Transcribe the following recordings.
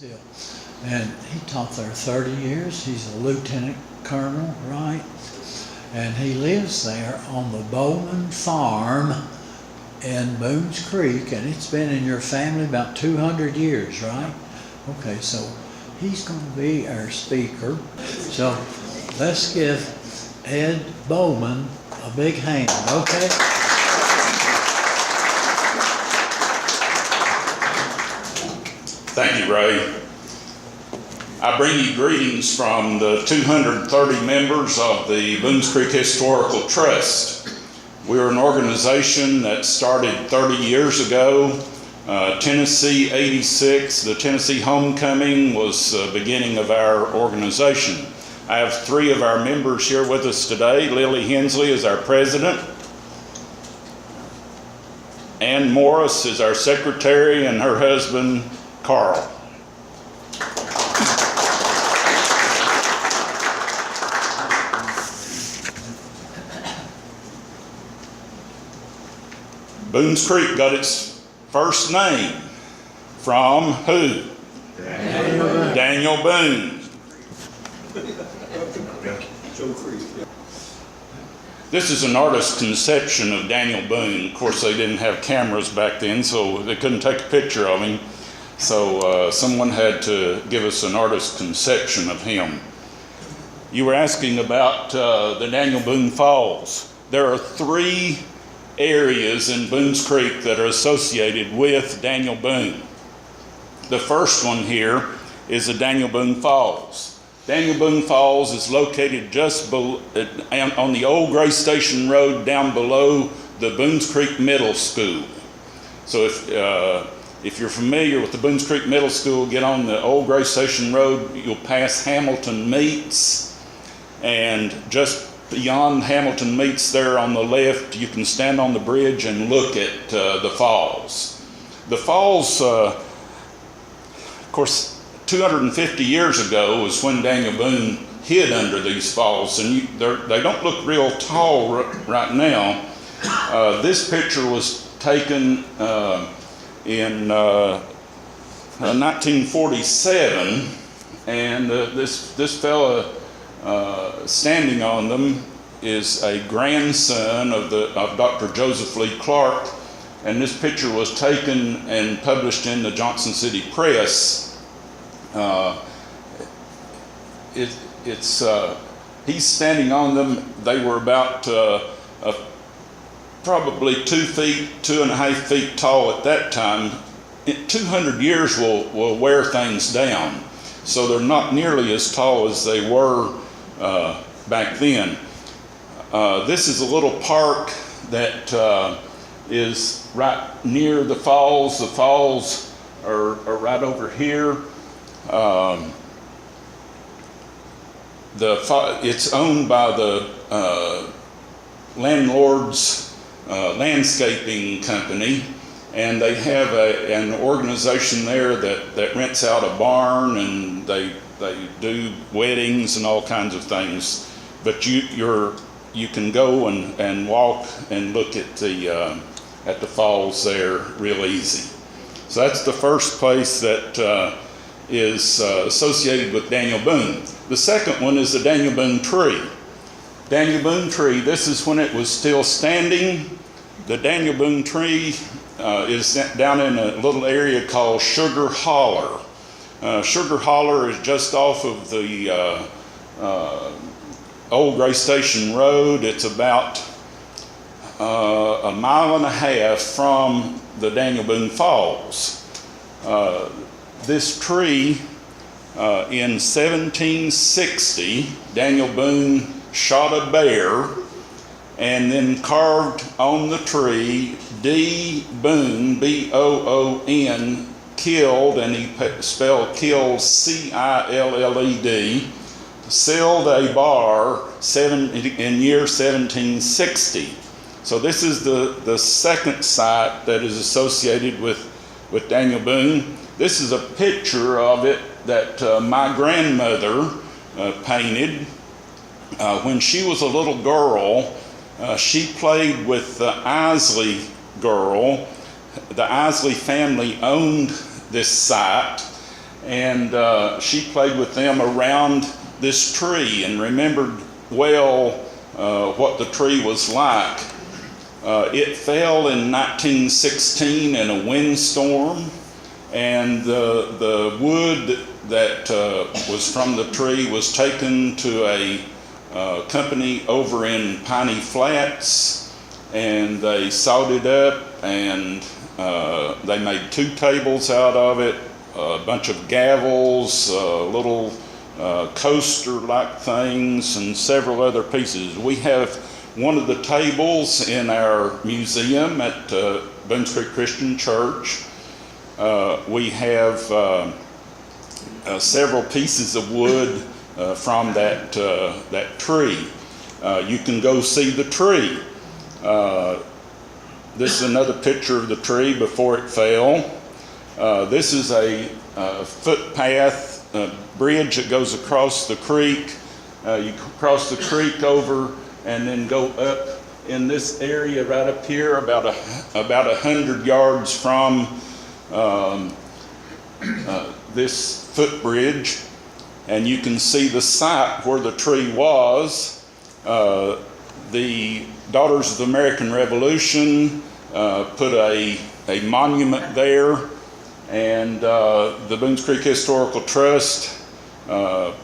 Hill. And he taught there 30 years. He's a lieutenant colonel, right? And he lives there on the Bowman farm in Boones Creek, and it's been in your family about 200 years, right? Okay, so he's going to be our speaker. So let's give Ed Bowman a big hand, okay? Thank you, Ray. I bring you greetings from the 230 members of the Boones Creek Historical Trust. We're an organization that started 30 years ago. Tennessee 86, the Tennessee homecoming, was the beginning of our organization. I have three of our members here with us today. Lily Hensley is our president. Ann Morris is our secretary, and her husband, Carl. Boones Creek got its first name from who? Daniel Boone. This is an artist's conception of Daniel Boone. Of course, they didn't have cameras back then, so they couldn't take a picture of him. So someone had to give us an artist's conception of him. You were asking about the Daniel Boone Falls. There are three areas in Boones Creek that are associated with Daniel Boone. The first one here is the Daniel Boone Falls. Daniel Boone Falls is located just on the old Gray Station Road down below the Boones Creek Middle School. So if you're familiar with the Boones Creek Middle School, get on the old Gray Station Road, you'll pass Hamilton Meats, and just beyond Hamilton Meats there on the left, you can stand on the bridge and look at the falls. The falls, of course, 250 years ago was when Daniel Boone hid under these falls, and they don't look real tall right now. This picture was taken in 1947, and this fella standing on them is a grandson of Dr. Joseph Lee Clark, and this picture was taken and published in the Johnson City Press. He's standing on them. They were about probably 2.5 feet tall at that time. 200 years will wear things down, so they're not nearly as tall as they were back then. This is a little park that is right near the falls. The falls are right over here. It's owned by the landlord's landscaping company, and they have an organization there that rents out a barn, and they do weddings and all kinds of things. But you can go and walk and look at the falls there real easy. So that's the first place that is associated with Daniel Boone. The second one is the Daniel Boone tree. Daniel Boone tree, this is when it was still standing. The Daniel Boone tree is down in a little area called Sugar Holler. Sugar Holler is just off of the old Gray Station Road. It's about a mile and a half from the Daniel Boone Falls. This tree, in 1760, Daniel Boone shot a bear and then carved on the tree D. Boone, B-O-O-N, killed, and he spelled kill C-I-L-L-E-D, sealed a bar in year 1760. So this is the second site that is associated with Daniel Boone. This is a picture of it that my grandmother painted. When she was a little girl, she played with the Isley girl. The Isley family owned this site, and she played with them around this tree and remembered well what the tree was like. It fell in 1916 in a windstorm, and the wood that was from the tree was taken to a company over in Piney Flats, and they sawed it up, and they made 2 tables out of it, a bunch of gavels, little coaster-like things, and several other pieces. We have one of the tables in our museum at Boones Creek Christian Church. We have several pieces of wood from that tree. You can go see the tree. This is another picture of the tree before it fell. This is a footpath, bridge that goes across the creek. You cross the creek over and then go up in this area right up here, about 100 yards from this footbridge, and you can see the site where the tree was. The Daughters of the American Revolution put a monument there, and the Boones Creek Historical Trust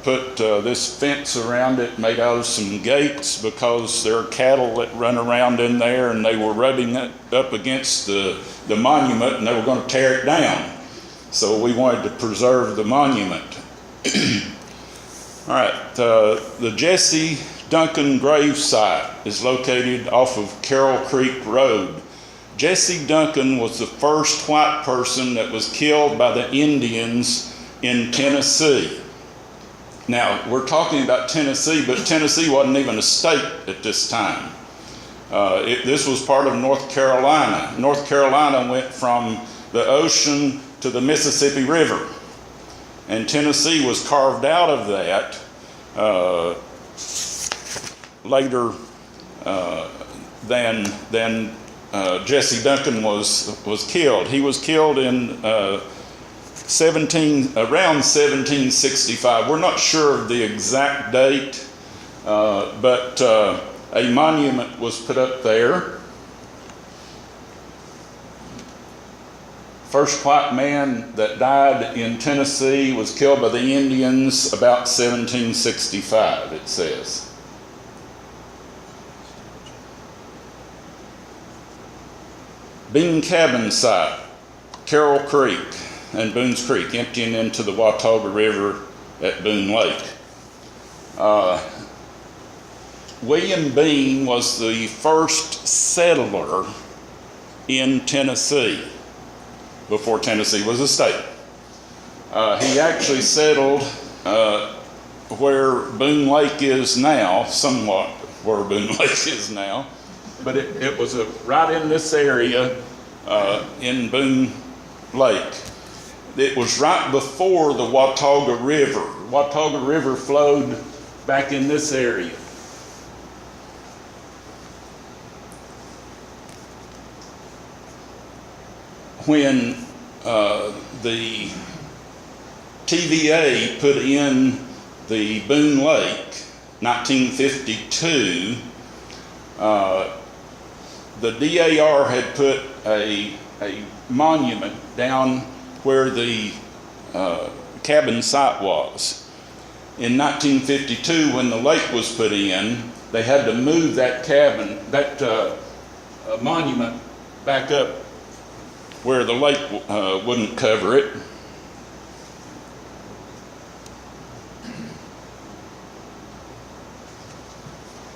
put this fence around it made out of some gates, because there are cattle that run around in there, and they were rubbing it up against the monument, and they were going to tear it down. So we wanted to preserve the monument. All right, the Jessie Duncan grave site is located off of Carroll Creek Road. Jessie Duncan was the first white person that was killed by the Indians in Tennessee. Now, we're talking about Tennessee, but Tennessee wasn't even a state at this time. This was part of North Carolina. North Carolina went from the ocean to the Mississippi River, and Tennessee was carved out of that later than Jessie Duncan was killed. He was killed in around 1765. We're not sure of the exact date, but a monument was put up there. First white man that died in Tennessee was killed by the Indians about 1765, it says. Bean Cabin site, Carroll Creek and Boones Creek, emptying into the Watauga River at Boone Lake. William Bean was the first settler in Tennessee before Tennessee was a state. He actually settled where Boone Lake is now, somewhat where Boone Lake is now, but it was right in this area in Boone Lake. It was right before the Watauga River. Watauga River flowed back in this area. When the TVA put in the Boone Lake, 1952, the DAR had put a monument down where the cabin site was. In 1952, when the lake was put in, they had to move that cabin, that monument back up where the lake wouldn't cover it.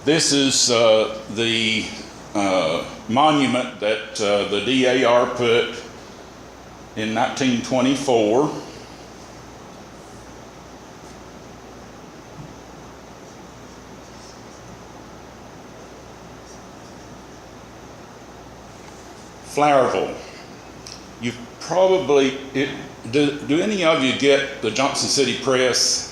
This is the monument that the DAR put in 1924. Flowerville. You probably, do any of you get the Johnson City Press?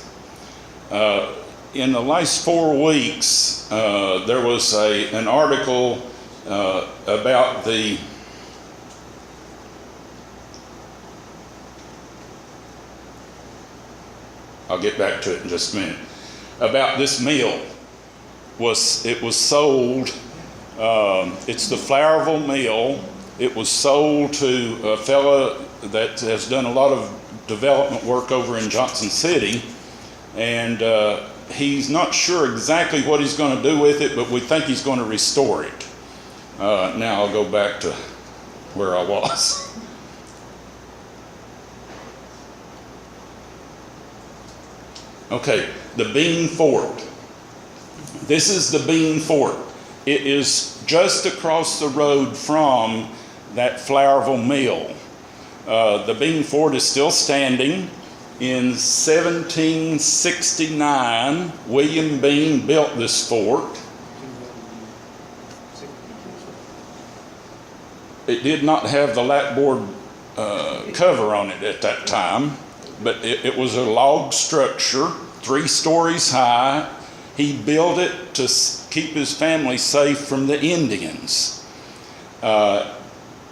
In the last 4 weeks, there was an article about the I'll get back to it in just a minute. About this mill, it was sold, it's the Flowerville Mill. It was sold to a fella that has done a lot of development work over in Johnson City, and he's not sure exactly what he's going to do with it, but we think he's going to restore it. Now I'll go back to where I was. Okay, the Bean Fort. This is the Bean Fort. It is just across the road from that Flowerville Mill. The Bean Fort is still standing. In 1769, William Bean built this fort. It did not have the lapboard cover on it at that time, but it was a log structure, 3 stories high. He built it to keep his family safe from the Indians.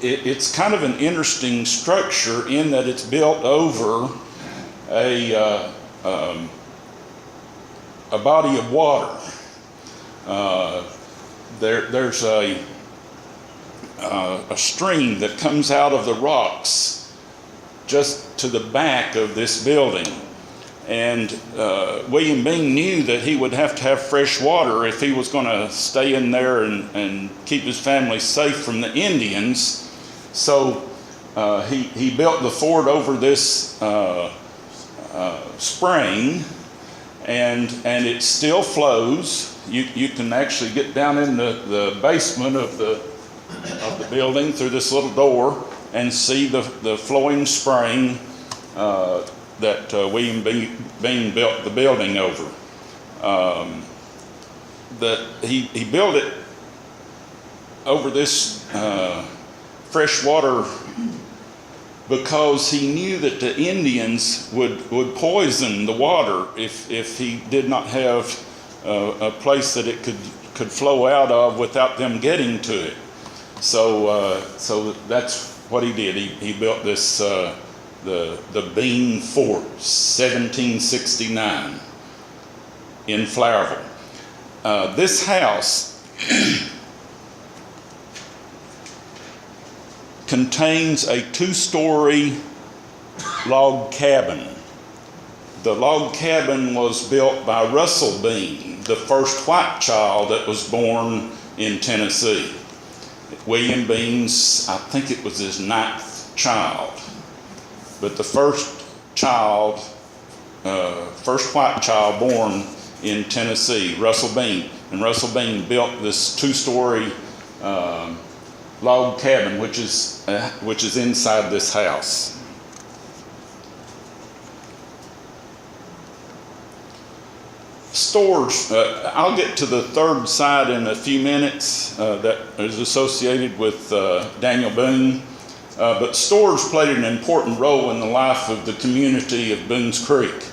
It's kind of an interesting structure in that it's built over a body of water. There's a stream that comes out of the rocks just to the back of this building. And William Bean knew that he would have to have fresh water if he was going to stay in there and keep his family safe from the Indians. So he built the fort over this spring, and it still flows. You can actually get down in the basement of the building through this little door and see the flowing spring that William Bean built the building over. He built it over this freshwater because he knew that the Indians would poison the water if he did not have a place that it could flow out of without them getting to it. So that's what he did. He built this the Bean Fort, 1769, in Flowerville. This house contains a 2-story log cabin. The log cabin was built by Russell Bean, the first white child that was born in Tennessee. William Bean's, I think it was his 9th child. But the first white child born in Tennessee, Russell Bean. And Russell Bean built this 2-story log cabin, which is inside this house. Stores, I'll get to the third side in a few minutes that is associated with Daniel Boone. But stores played an important role in the life of the community of Boones Creek.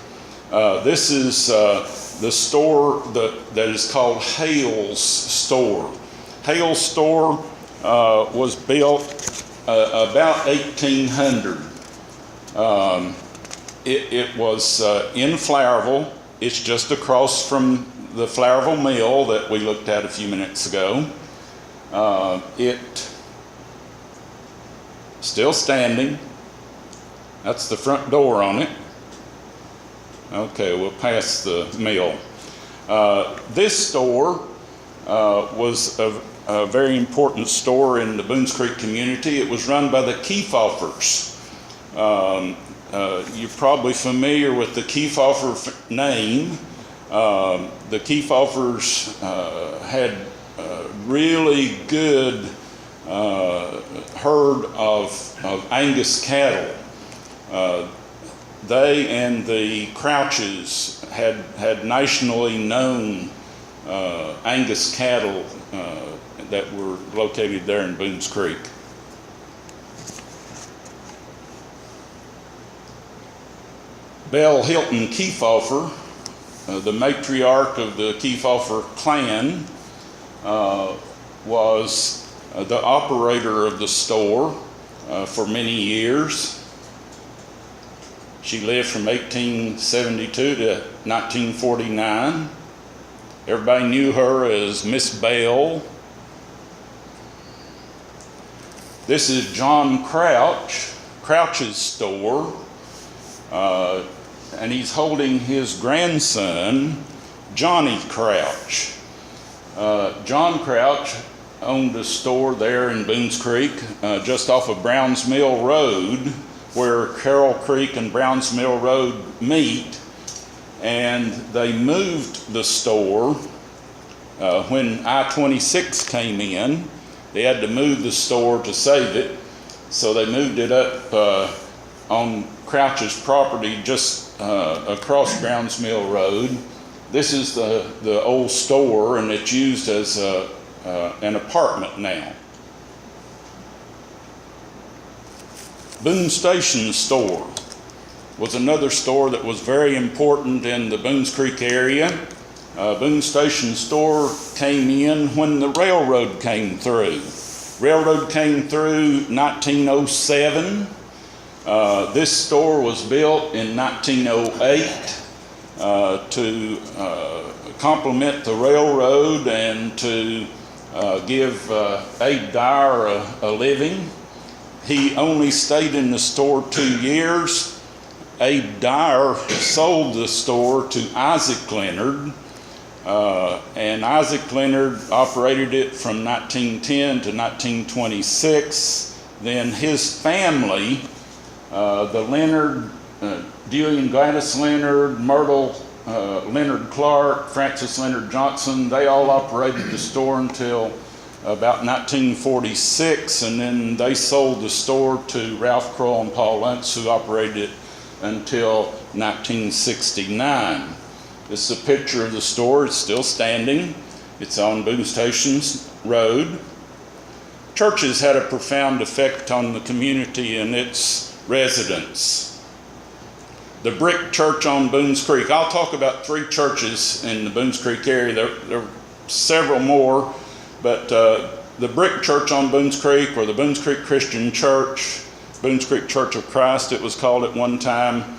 This is the store that is called Hale's Store. Hale's Store was built about 1800. It was in Flowerville. It's just across from the Flowerville Mill that we looked at a few minutes ago. It still standing. That's the front door on it. Okay, we'll pass the mill. This store was a very important store in the Boones Creek community. It was run by the Kefauffers. You're probably familiar with the Kefaufer name. The Kefauffers had really good herd of Angus cattle. They and the Crouches had nationally known Angus cattle that were located there in Boones Creek. Belle Hilton Kefaufer, the matriarch of the Kefaufer clan, was the operator of the store for many years. She lived from 1872 to 1949. Everybody knew her as Miss Bell. This is John Crouch's store, and he's holding his grandson, Johnny Crouch. John Crouch owned a store there in Boones Creek, just off of Browns Mill Road, where Carroll Creek and Browns Mill Road meet. And they moved the store when I-26 came in. They had to move the store to save it, so they moved it up on Crouch's property just across Browns Mill Road. This is the old store, and it's used as an apartment now. Boone Station store was another store that was very important in the Boones Creek area. Boone Station store came in when the railroad came through. Railroad came through 1907. This store was built in 1908 to complement the railroad and to give Abe Dyer a living. He only stayed in the store 2 years. Abe Dyer sold the store to Isaac Leonard, and Isaac Leonard operated it from 1910 to 1926. Then his family, the Leonard, Dewey and Gladys Leonard, Myrtle Leonard Clark, Francis Leonard Johnson, they all operated the store until about 1946, and then they sold the store to Ralph Kroll and Paul Lentz, who operated it until 1969. This is a picture of the store. It's still standing. It's on Boone Stations Road. Churches had a profound effect on the community and its residents. The brick church on Boones Creek. I'll talk about 3 churches in the Boones Creek area. There are several more, but the brick church on Boones Creek, or the Boones Creek Christian Church, Boones Creek Church of Christ it was called at one time,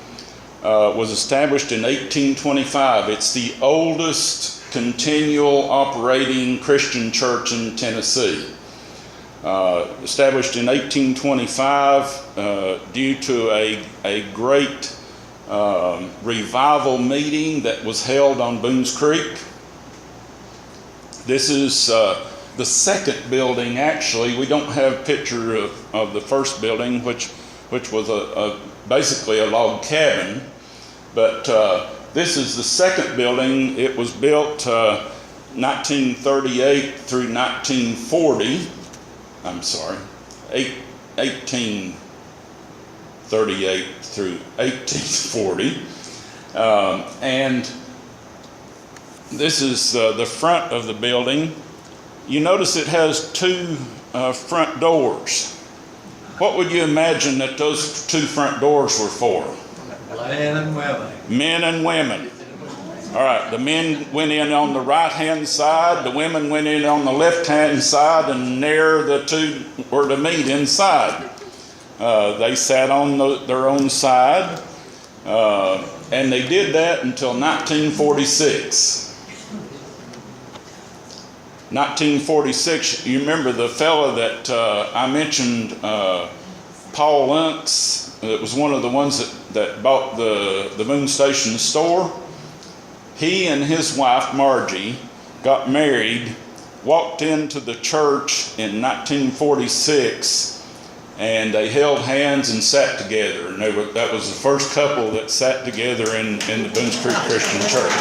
was established in 1825. It's the oldest continual operating Christian church in Tennessee. Established in 1825 due to a great revival meeting that was held on Boones Creek. This is the second building, actually. We don't have a picture of the first building, which was basically a log cabin. But this is the second building. It was built 1938 through 1940. I'm sorry, 1838 through 1840. And this is the front of the building. You notice it has 2 front doors. What would you imagine that those 2 front doors were for? Men and women. Men and women. All right, the men went in on the right-hand side, the women went in on the left-hand side, and there the 2 were to meet inside. They sat on their own side, and they did that until 1946. 1946, you remember the fellow that I mentioned, Paul Lentz, that was one of the ones that bought the Boone Station store? He and his wife, Margie, got married, walked into the church in 1946, and they held hands and sat together. And that was the first couple that sat together in the Boones Creek Christian Church.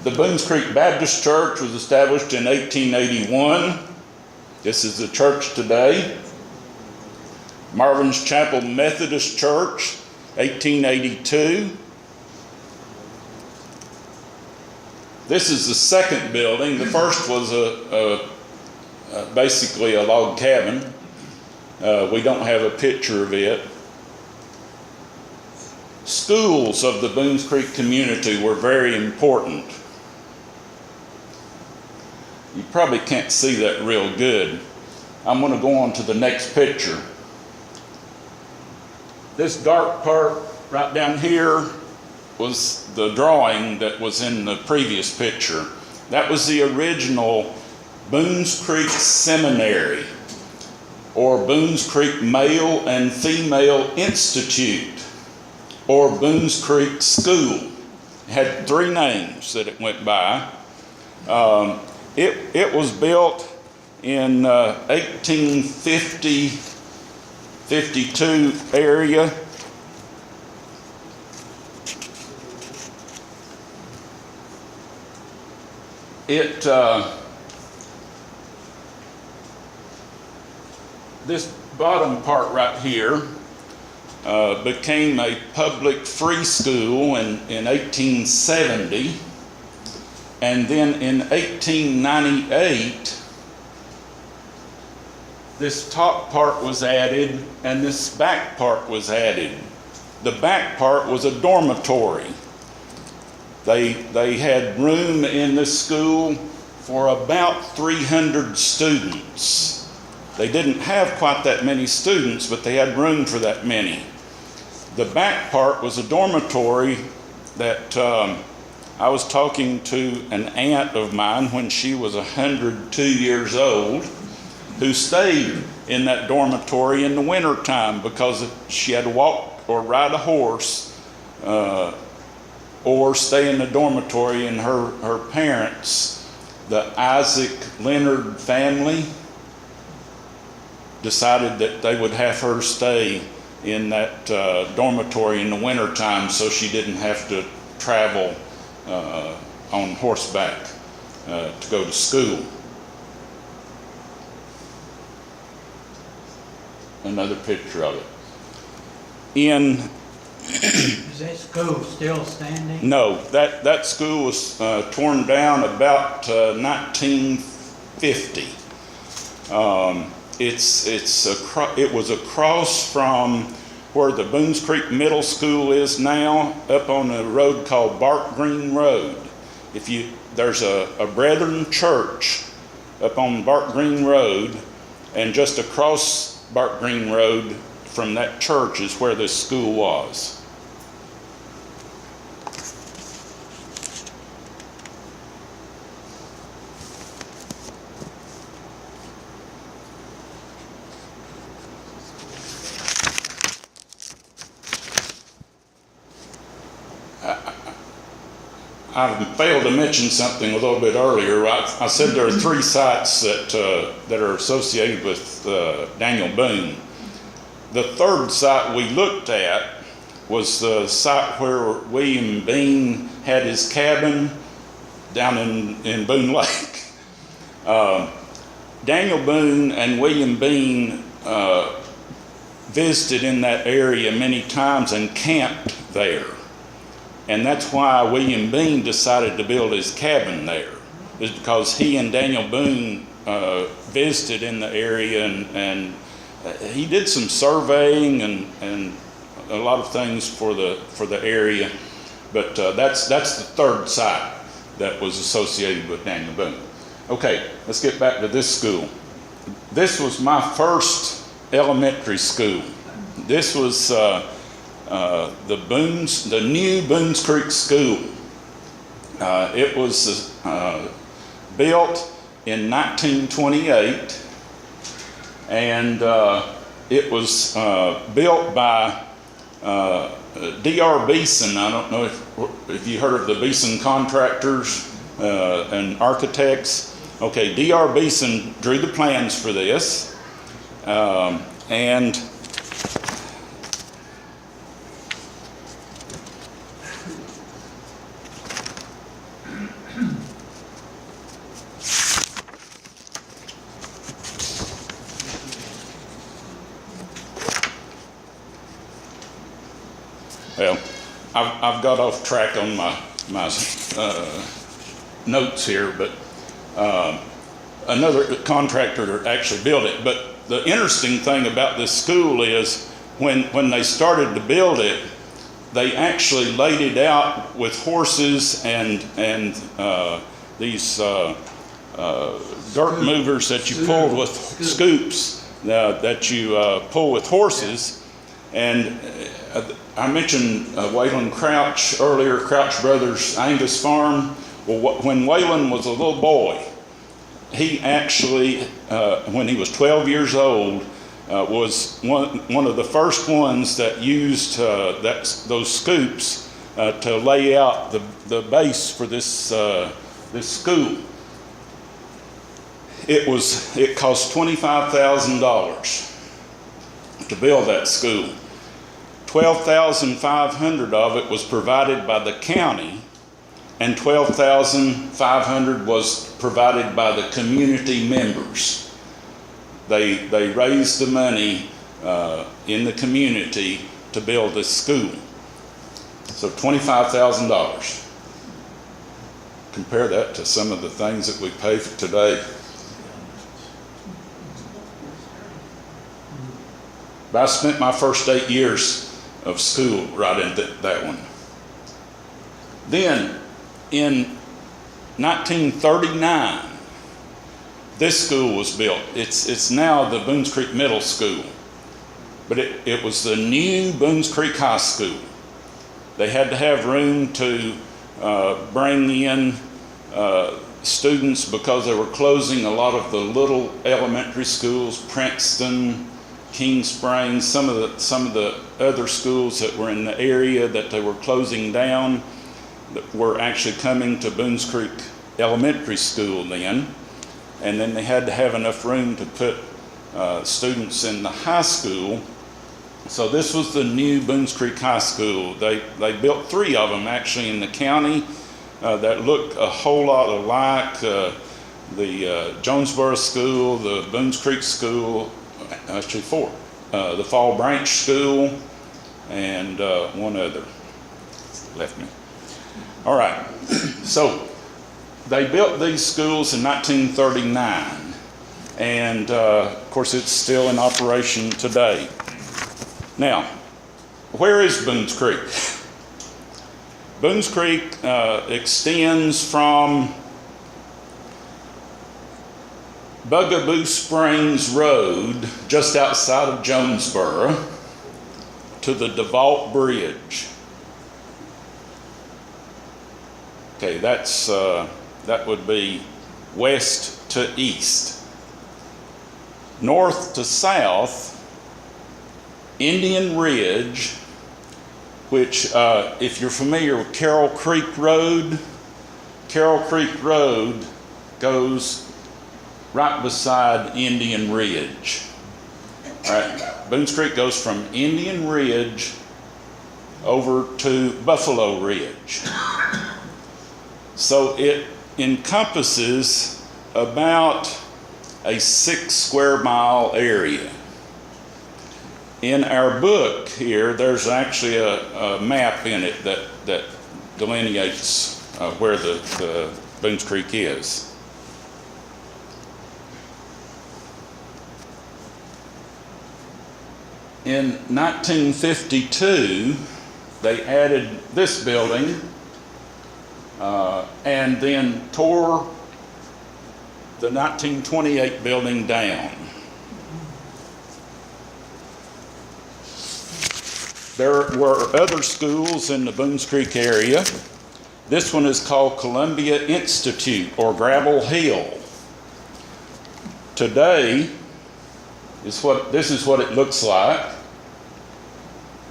The Boones Creek Baptist Church was established in 1881. This is the church today. Marvin's Chapel Methodist Church, 1882. This is the second building. The first was basically a log cabin. We don't have a picture of it. Schools of the Boones Creek community were very important. You probably can't see that real good. I'm going to go on to the next picture. This dark part right down here was the drawing that was in the previous picture. That was the original Boones Creek Seminary, or Boones Creek Male and Female Institute, or Boones Creek School. It had 3 names that it went by. It was built in 1850-52 area. This bottom part right here became a public free school in 1870, and then in 1898 this top part was added and this back part was added. The back part was a dormitory. They had room in this school for about 300 students. They didn't have quite that many students, but they had room for that many. The back part was a dormitory that I was talking to an aunt of mine when she was 102 years old, who stayed in that dormitory in the wintertime because she had to walk or ride a horse or stay in the dormitory. And her parents, the Isaac Leonard family, decided that they would have her stay in that dormitory in the wintertime so she didn't have to travel on horseback to go to school. Another picture of it. Is that school still standing? No, that school was torn down about 1950. It was across from where the Boones Creek Middle School is now, up on a road called Bark Green Road. There's a Brethren Church up on Bark Green Road, and just across Bark Green Road from that church is where this school was. I failed to mention something a little bit earlier. I said there are 3 sites that are associated with Daniel Boone. The 3rd site we looked at was the site where William Bean had his cabin down in Boone Lake. Daniel Boone and William Bean visited in that area many times and camped there. And that's why William Bean decided to build his cabin there, is because he and Daniel Boone visited in the area, and he did some surveying and a lot of things for the area. But that's the 3rd site that was associated with Daniel Boone. Okay, let's get back to this school. This was my first elementary school. This was the new Boones Creek School. It was built in 1928, and it was built by D.R. Beeson. I don't know if you heard of the Beeson contractors and architects. Okay, D.R. Beeson drew the plans for this, and well, I've got off track on my notes here, but another contractor actually built it. But the interesting thing about this school is when they started to build it, they actually laid it out with horses and these dirt movers that you pulled with scoops that you pull with horses. And I mentioned Waylon Crouch earlier, Crouch Brothers Angus Farm. Well, when Waylon was a little boy, he actually, when he was 12 years old, was one of the first ones that used those scoops to lay out the base for this school. It cost $25,000 to build that school. $12,500 of it was provided by the county, and $12,500 was provided by the community members. They raised the money in the community to build this school. So $25,000. Compare that to some of the things that we pay for today. But I spent my first 8 years of school right in that one. Then, in 1939, this school was built. It's now the Boones Creek Middle School, but it was the new Boones Creek High School. They had to have room to bring in students because they were closing a lot of the little elementary schools, Princeton, King Springs, some of the other schools that were in the area that they were closing down that were actually coming to Boones Creek Elementary School then. And then they had to have enough room to put students in the high school. So this was the new Boones Creek High School. They built 3 of them actually in the county that looked a whole lot alike. The Jonesboro School, the Boones Creek School, actually 4. The Fall Branch School, and one other left me. All right, so they built these schools in 1939, and of course it's still in operation today. Now, where is Boones Creek? Boones Creek extends from Bugaboo Springs Road, just outside of Jonesboro, to the DeVault Bridge. Okay, that would be west to east. North to south, Indian Ridge, which, if you're familiar with Carroll Creek Road goes right beside Indian Ridge. All right, Boones Creek goes from Indian Ridge over to Buffalo Ridge. So it encompasses about a 6 square mile area. In our book here, there's actually a map in it that delineates where the Boones Creek is. In 1952, they added this building and then tore the 1928 building down. There were other schools in the Boones Creek area. This one is called Columbia Institute or Gravel Hill. Today, this is what it looks like.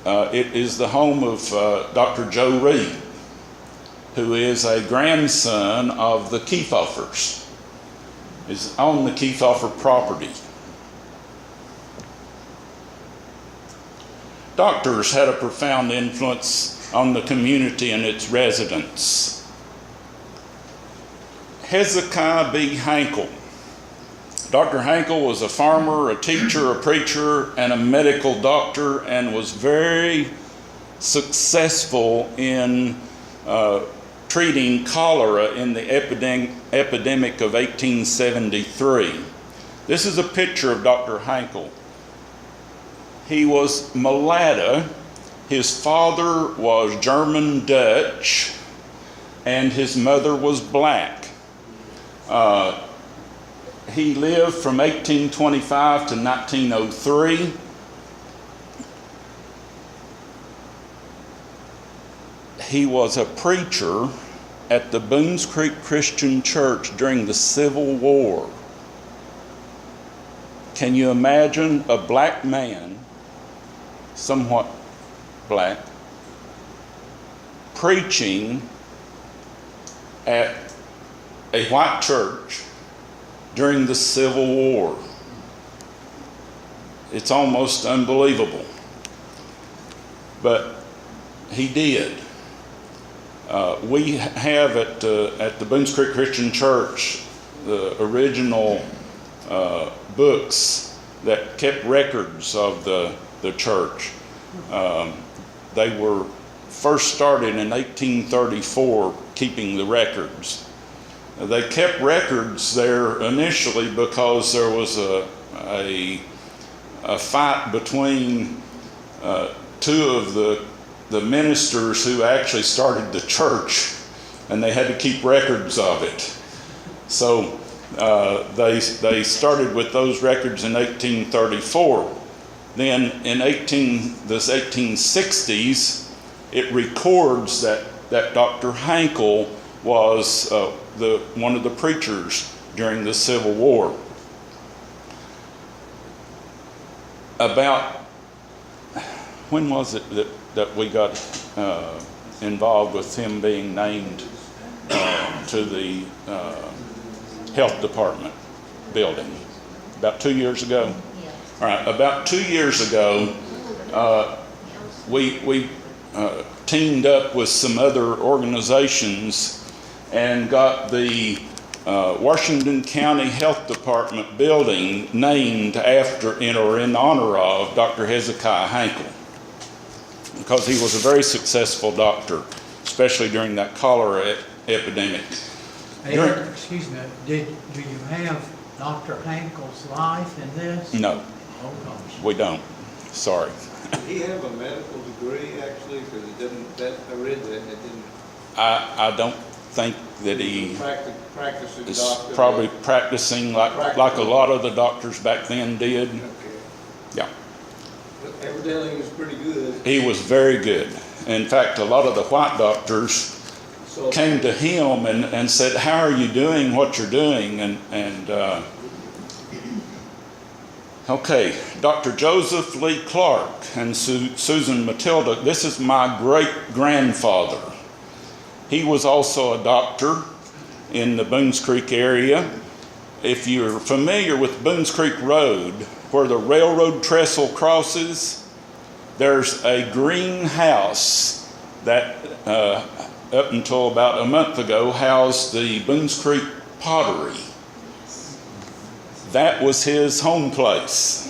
It is the home of Dr. Joe Reed, who is a grandson of the Kiefhoffers. Is on the Kiefhoffer property. Doctors had a profound influence on the community and its residents. Hezekiah B. Hankel. Dr. Hankel was a farmer, a teacher, a preacher, and a medical doctor, and was very successful in treating cholera in the epidemic of 1873. This is a picture of Dr. Hankel. He was mulatto. His father was German Dutch, and his mother was black. he lived from 1825 to 1903. He was a preacher at the Boones Creek Christian Church during the Civil War. Can you imagine a black man, somewhat black, preaching at a white church during the Civil War? It's almost unbelievable. But he did. We have at the Boones Creek Christian Church the original books that kept records of the church. They were first started in 1834, keeping the records. They kept records there initially because there was a fight between two of the ministers who actually started the church, and they had to keep records of it. So they started with those records in 1834. Then in the 1860s, it records that Dr. Hankel was one of the preachers during the Civil War. About when was it that we got involved with him being named to the health department building? About 2 years ago? All right, about 2 years ago, we teamed up with some other organizations and got the Washington County Health Department building named after or in honor of Dr. Hezekiah Hankel, because he was a very successful doctor, especially during that cholera epidemic. Hey, excuse me, do you have Dr. Hankel's life in this? No, Oh, gosh. we don't. Sorry. Did he have a medical degree, actually? Because it didn't, I read that, it didn't. I don't think that he Practicing is doctor. probably practicing like a lot of the doctors back then did. Okay. Yeah. But evidently he was pretty good. He was very good. In fact, a lot of the white doctors So, came to him and said, "How are you doing what you're doing?" Okay, Dr. Joseph Lee Clark and Susan Matilda, this is my great-grandfather. He was also a doctor in the Boones Creek area. If you're familiar with Boones Creek Road, where the railroad trestle crosses, there's a green house that up until about a month ago housed the Boones Creek Pottery. That was his home place.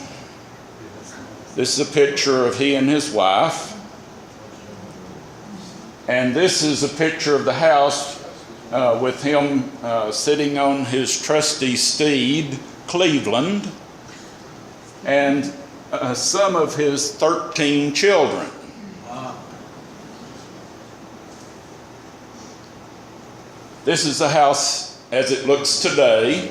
This is a picture of he and his wife. And this is a picture of the house with him sitting on his trusty steed, Cleveland, and some of his 13 children. This is the house as it looks today.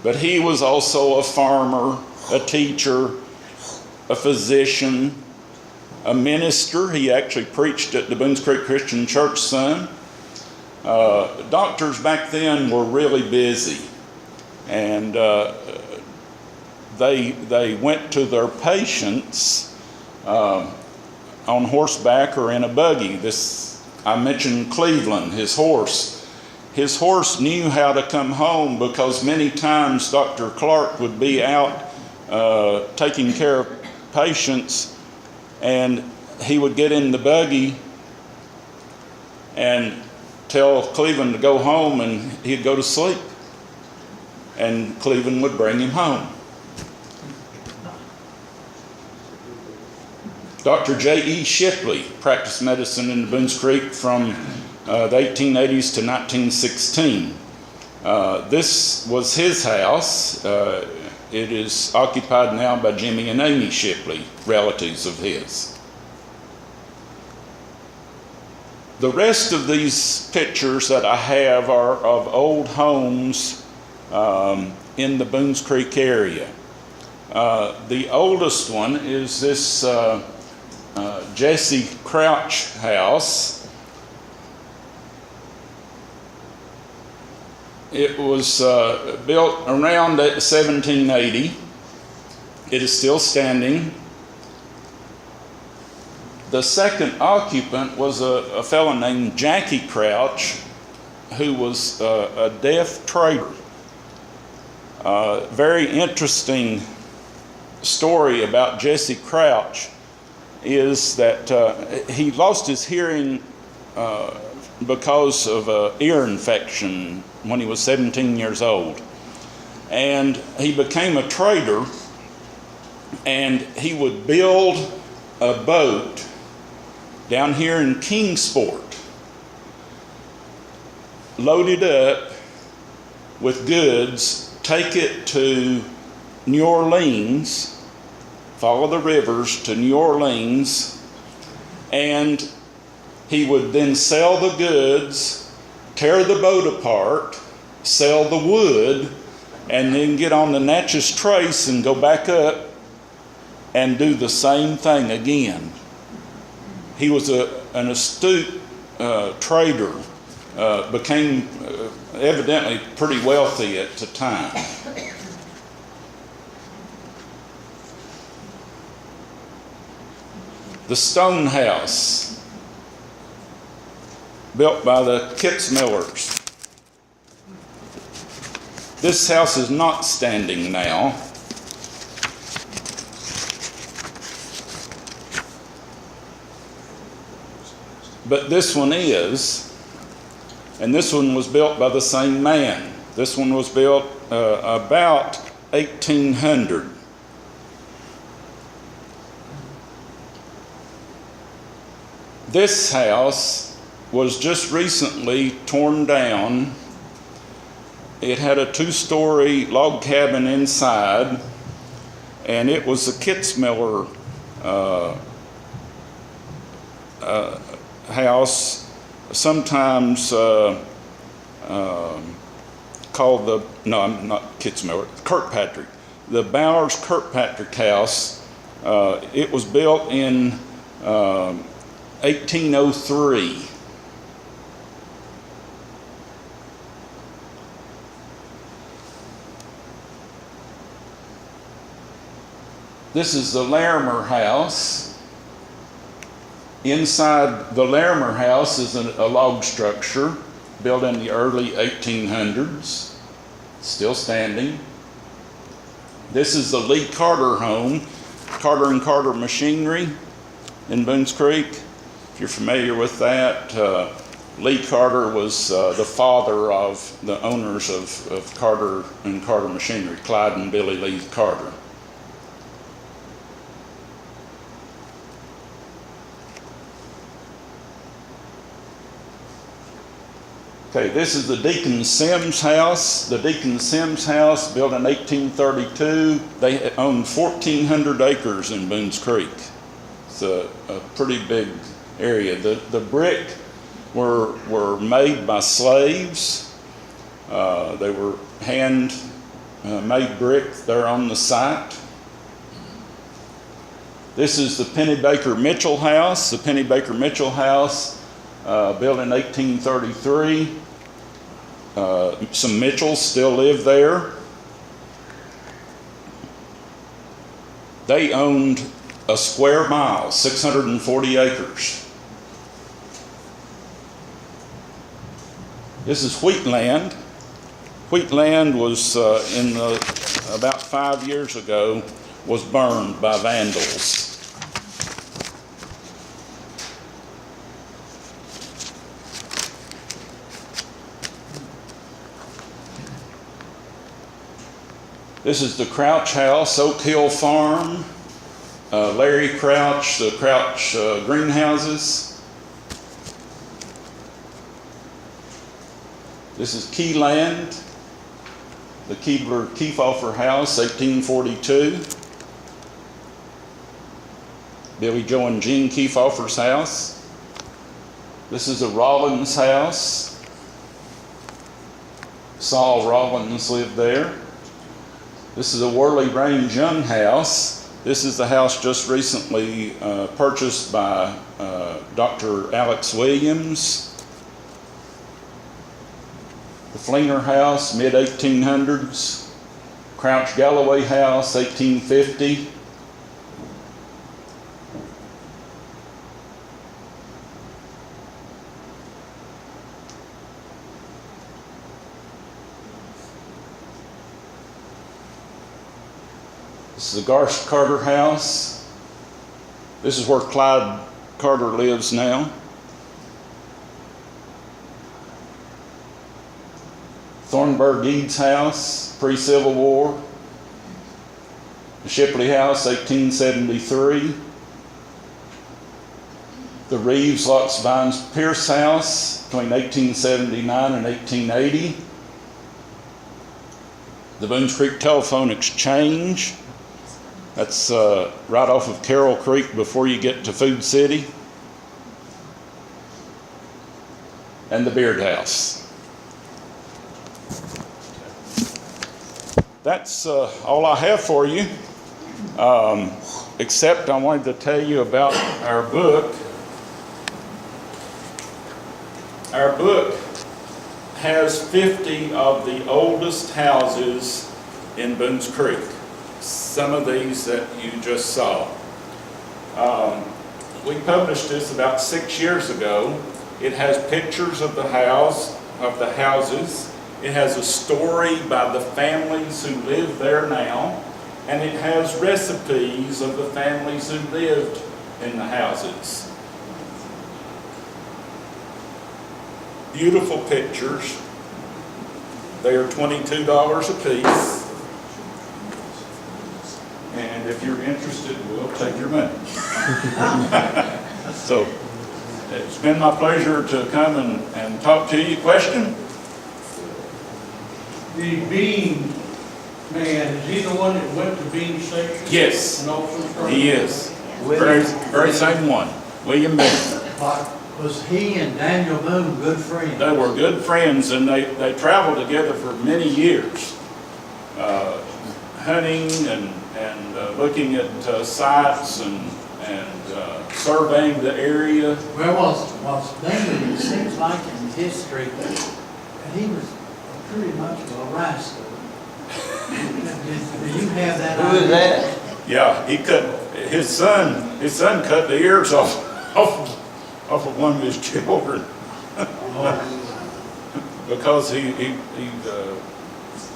But he was also a farmer, a teacher, a physician, a minister. He actually preached at the Boones Creek Christian Church some. Doctors back then were really busy, and they went to their patients on horseback or in a buggy. I mentioned Cleveland, his horse. His horse knew how to come home because many times Dr. Clark would be out taking care of patients, and he would get in the buggy and tell Cleveland to go home, and he'd go to sleep, and Cleveland would bring him home. Dr. J.E. Shipley practiced medicine in Boones Creek from the 1880s to 1916. This was his house. It is occupied now by Jimmy and Amy Shipley, relatives of his. The rest of these pictures that I have are of old homes in the Boones Creek area. The oldest one is this Jessie Crouch house. It was built around 1780. It is still standing. The second occupant was a fellow named Jackie Crouch, who was a deaf trader. Very interesting story about Jessie Crouch is that he lost his hearing because of an ear infection when he was 17 years old. And he became a trader, and he would build a boat down here in Kingsport, load it up with goods, take it to New Orleans, follow the rivers to New Orleans, and he would then sell the goods, tear the boat apart, sell the wood, and then get on the Natchez Trace and go back up and do the same thing again. He was an astute trader, became evidently pretty wealthy at the time. The stone house, built by the Kitzmillers. This house is not standing now. But this one is, and this one was built by the same man. This one was built about 1800. This house was just recently torn down. It had a 2-story log cabin inside, and it was a Kitzmiller house, sometimes called the, no, not Kitzmiller, Kirkpatrick. The Bowers Kirkpatrick house. It was built in 1803. This is the Larimer house. Inside the Larimer house is a log structure built in the early 1800s, still standing. This is the Lee Carter home, Carter and Carter Machinery in Boones Creek. If you're familiar with that, Lee Carter was the father of the owners of Carter and Carter Machinery, Clyde and Billy Lee Carter. Okay, this is the Deacon Sims house. The Deacon Sims house, built in 1832. They owned 1,400 acres in Boones Creek. It's a pretty big area. The brick were made by slaves. They were hand made brick there on the site. This is the Penny Baker Mitchell house. The Penny Baker Mitchell house, built in 1833. Some Mitchells still live there. They owned a square mile, 640 acres. This is Wheatland. Wheatland was, about 5 years ago, was burned by vandals. This is the Crouch House, Oak Hill Farm, Larry Crouch, the Crouch greenhouses. This is Keyland, the Keebler-Kefauver House, 1842. Billy Joe and Jean Kefauver's house. This is a Rollins house. Saul Rollins lived there. This is a Worley Range Young house. This is the house just recently purchased by Dr. Alex Williams. The Fleener House, mid-1800s. Crouch Galloway House, 1850. This is the Garst Carter House. This is where Clyde Carter lives now. Thornburg Eads House, pre-Civil War. The Shipley House, 1873. The Reeves, Locks, Vines, Pierce House, between 1879 and 1880. The Boones Creek Telephone Exchange. That's right off of Carroll Creek before you get to Food City. And the Beard House. That's all I have for you, except I wanted to tell you about our book. Our book has 50 of the oldest houses in Boones Creek. Some of these that you just saw. We published this about 6 years ago. It has pictures of the houses. It has a story by the families who live there now, and it has recipes of the families who lived in the houses. Beautiful pictures. They are $22 a piece. And if you're interested, we'll take your money. So, it's been my pleasure to come and talk to you. Question? The Bean man, is he the one that went to Bean Station? Yes, And also started? he is. Very same one, William Boone. Was he and Daniel Boone good friends? They were good friends, and they traveled together for many years, hunting and looking at sites and surveying the area. Well, was Boone, it seems like in history, that he was pretty much a rascal. Do you have that idea? Who is that? Yeah, he cut his son cut the ears off of one of his children because he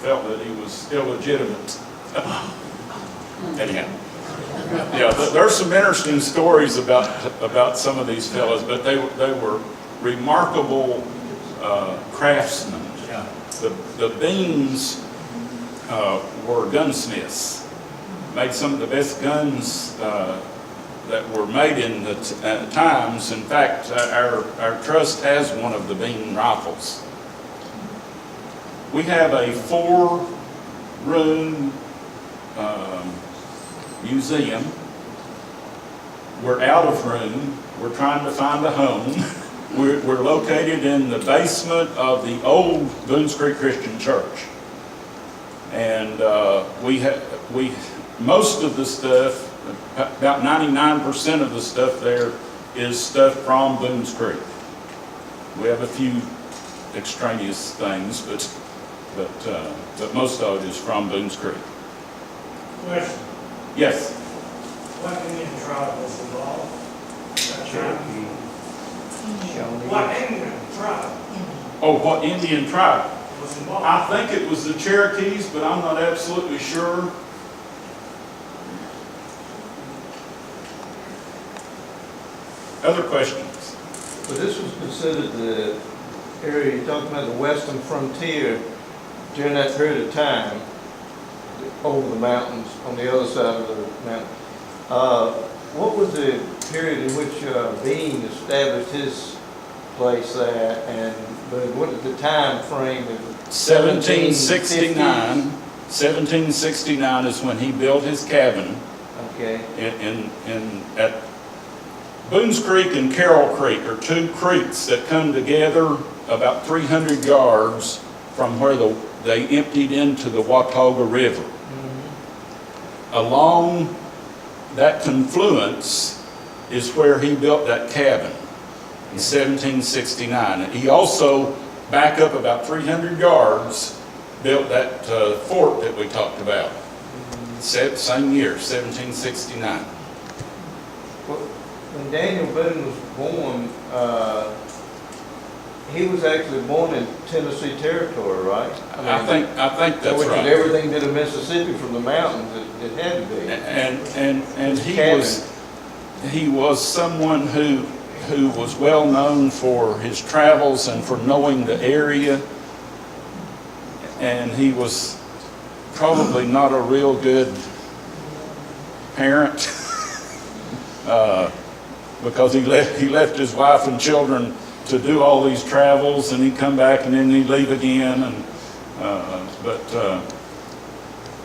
felt that he was illegitimate. Anyhow, yeah, there's some interesting stories about some of these fellows, but they were remarkable craftsmen. The Beans were gunsmiths, made some of the best guns that were made in the times. In fact, our trust has one of the Bean rifles. We have a 4-room museum. We're out of room. We're trying to find a home. We're located in the basement of the old Boones Creek Christian Church, and most of the stuff, about 99% of the stuff there, is stuff from Boones Creek. We have a few extraneous things, but most of it is from Boones Creek. Question, Yes. what Indian tribe was involved? Cherokee. What Indian tribe Oh, what Indian tribe? was involved? I think it was the Cherokees, but I'm not absolutely sure. Other questions? But this was considered the area you're talking about, the western frontier, during that period of time, over the mountains, on the other side of the mountain. What was the period in which Bean established his place there, and what is the time frame? 1769. 1769 is when he built his cabin Okay. Boones Creek and Carroll Creek are two creeks that come together about 300 yards from where they emptied into the Watauga River. Along that confluence is where he built that cabin in 1769. And he also, back up about 300 yards, built that fort that we talked about. Same year, 1769. Well, when Daniel Boone was born, he was actually born in Tennessee Territory, right? I think that's so right. Everything to the Mississippi from the mountains, it had to be. And he was someone who was well known for his travels and for knowing the area. And he was probably not a real good parent because he left his wife and children to do all these travels, and he'd come back and then he'd leave again. And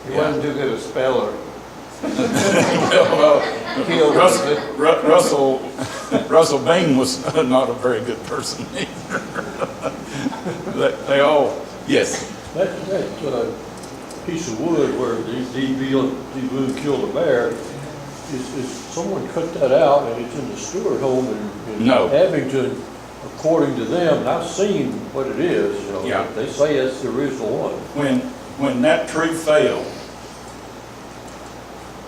he wasn't too good a speller. Russell Bean was not a very good person either. They all, yes. That piece of wood where D. Boone killed a bear, is someone cut that out and it's in the Stewart home in No. Abington, according to them, and I've seen what it is, you know. Yeah. They say it's the original one. When that tree fell,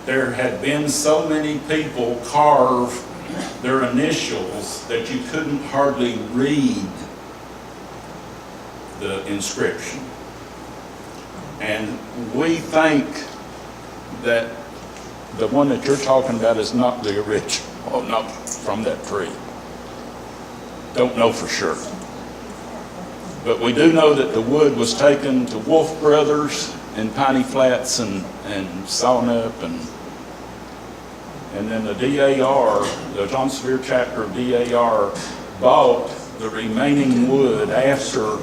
there had been so many people carve their initials that you couldn't hardly read the inscription. And we think that the one that you're talking about is not the original, not from that tree. Don't know for sure. But we do know that the wood was taken to Wolf Brothers in Piney Flats and sawn up, and then the DAR, the John Sevier chapter of DAR, bought the remaining wood after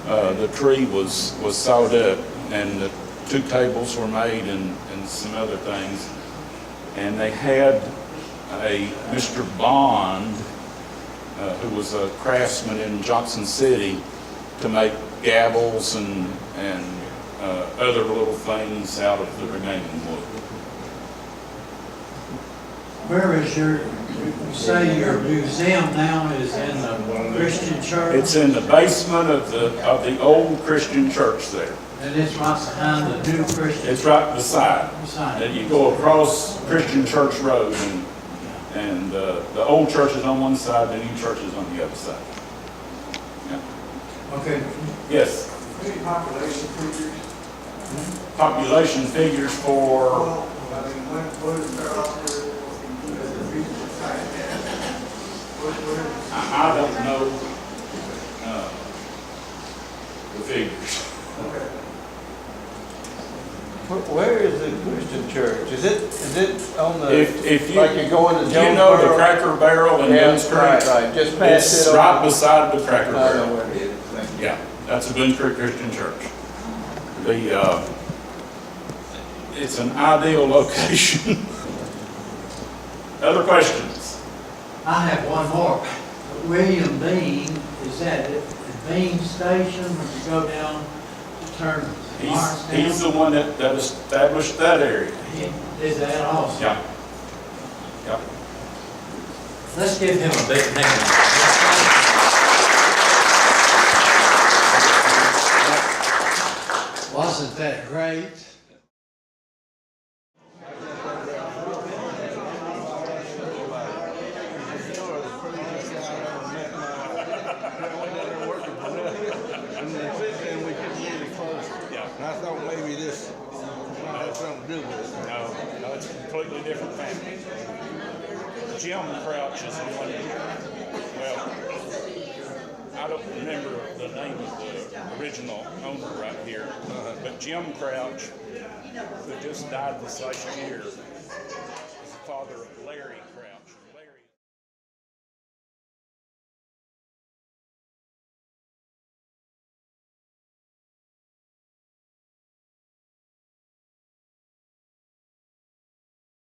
the tree was sawed up, and the 2 tables were made and some other things. And they had a Mr. Bond, who was a craftsman in Johnson City, to make gavels and other little things out of the remaining wood. Where is you say your museum now is in the Christian church? It's in the basement of the old Christian church there. And it's right behind the new Christian? It's right beside. Beside. That you go across Christian Church Road, and the old church is on one side, the new church is on the other side. Yeah. Okay. Yes. Any population figures? Population figures for. Well, I mean, what is their offer as a recent site? I don't know the figures. Okay. Where is the Christian church? Is it on the, If you, like you go into you know the Jonesboro? Cracker Barrel in Yeah, Boones Creek? right, just past It's it. right beside the Cracker I know Barrel. where it is. Thank you. Yeah, that's the Boones Creek Christian Church. It's an ideal location. Other questions? I have one more. William Bean, is that at the Bean Station when you go down to turn Mars down? He's the one that established that area. He did that also. Yeah. Yeah. Let's give him a big hand. Wasn't that great? And I thought maybe this might have something to do with it. No, it's a completely different family. Jim Crouch is the one, well, I don't remember the name of the original owner right here, but Jim Crouch, who just died this last year, is the father of Larry Crouch.